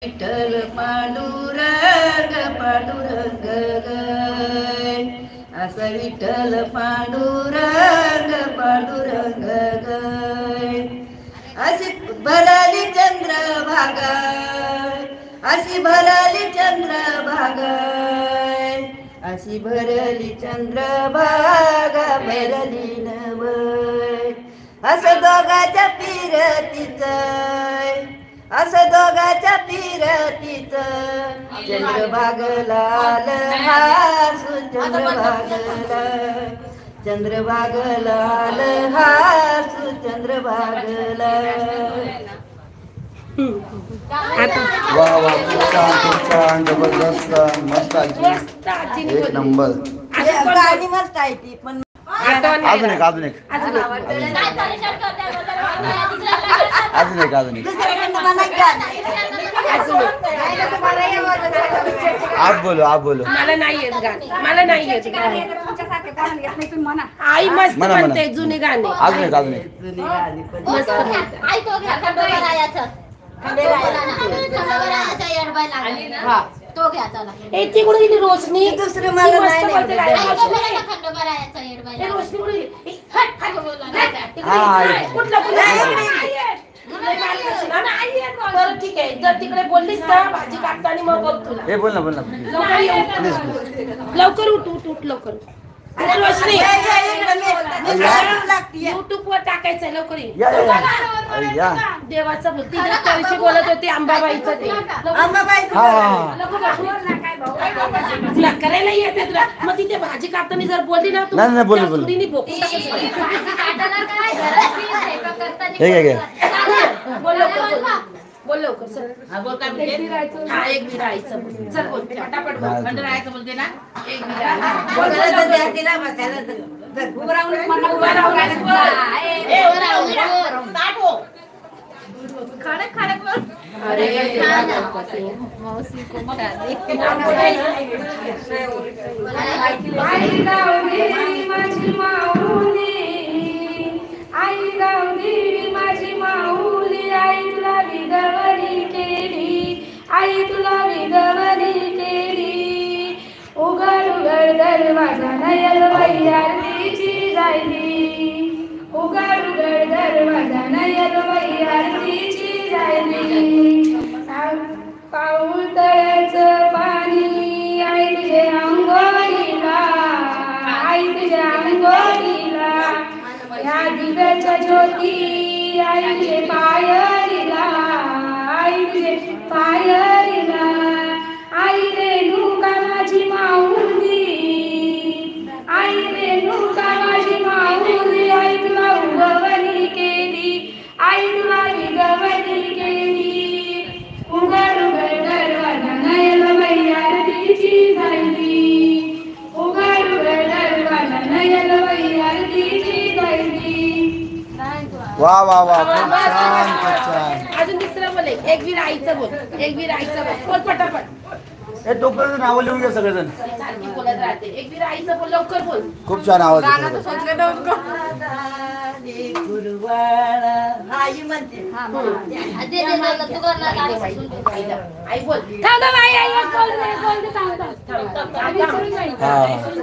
विठ्ठल पांडुरंग पांडुरंग गय असं विठ्ठल पांडुरंग पांडुरंग गय अशी भरली चंद्रभागा अशी भरली चंद्रभागा अशी भरली चंद्रभागा भरली नवय असं दोघाच्या फिरतीच असं दोघाच्या फिरतीचं चंद्रभागलाल हासू चंद्रभागलाल हासू चंद्रभागला वाह वाह खूप छान जबरदस्त मस्त आजी एक नंबर गाणी मस्त आहे ती पण अजून एक आप बोलो मला नाही येत गाणे मला नाही येत गाणे आई मस्त म्हणते जुनी गाणी अजून एक जुनी गाणी पण मस्त हा तो घ्या चला ए ती कुठे गेली रोशनी दुसरी मला नाही रोशनी कुठे गेली ठीक आहे जर तिकडे बोललीस ना भाजी काढताना मग बघ तुला हे बोल ना लवकर उठ लवकर रोशनी युट्यूब वर टाकायचंय लवकर या देवाचं बोल तिथे बोलत होते अंबाबाईचं ते तुला करायला येते तुला मग तिथे भाजी काढताना जर बोलली ना नाही बोल बोल लवकर चल एक विरायचं चल बोल फटाफट बोल बोलते ना एक आई तुला विधवरी केली उघड उघड दरवाजा नयल वैयारतीची जायली उघड उघड दरवाजा नयल वैयारतीची जायली पाऊल तळ्याचं पाणी आई तुझे अंगोलीला आई तुझ्या अंगोलीला ह्या दिव्याच्या ज्योती आई तुझे पायरीला आई तुझे पायरीला आई रेणुका माझी माऊली आई रेणुका माझी माऊली आई तुला उगवली केली आई तुला विगवली केली उघड उघड दरवाजा नयल वैयारतीची जायली उघड उघड दरवाजा नयल वैयारतीची जायली वाह खूप छान अजून दुसरं बोल एक विराईचं बोल पटापट हे तोपर्यंत नाव लिहून घ्या सगळेजण सारखी बोलत राहते एक विराईचं बोल लवकर बोल खूप छान आवाज आई म्हणते आई बोल थांब आई बोल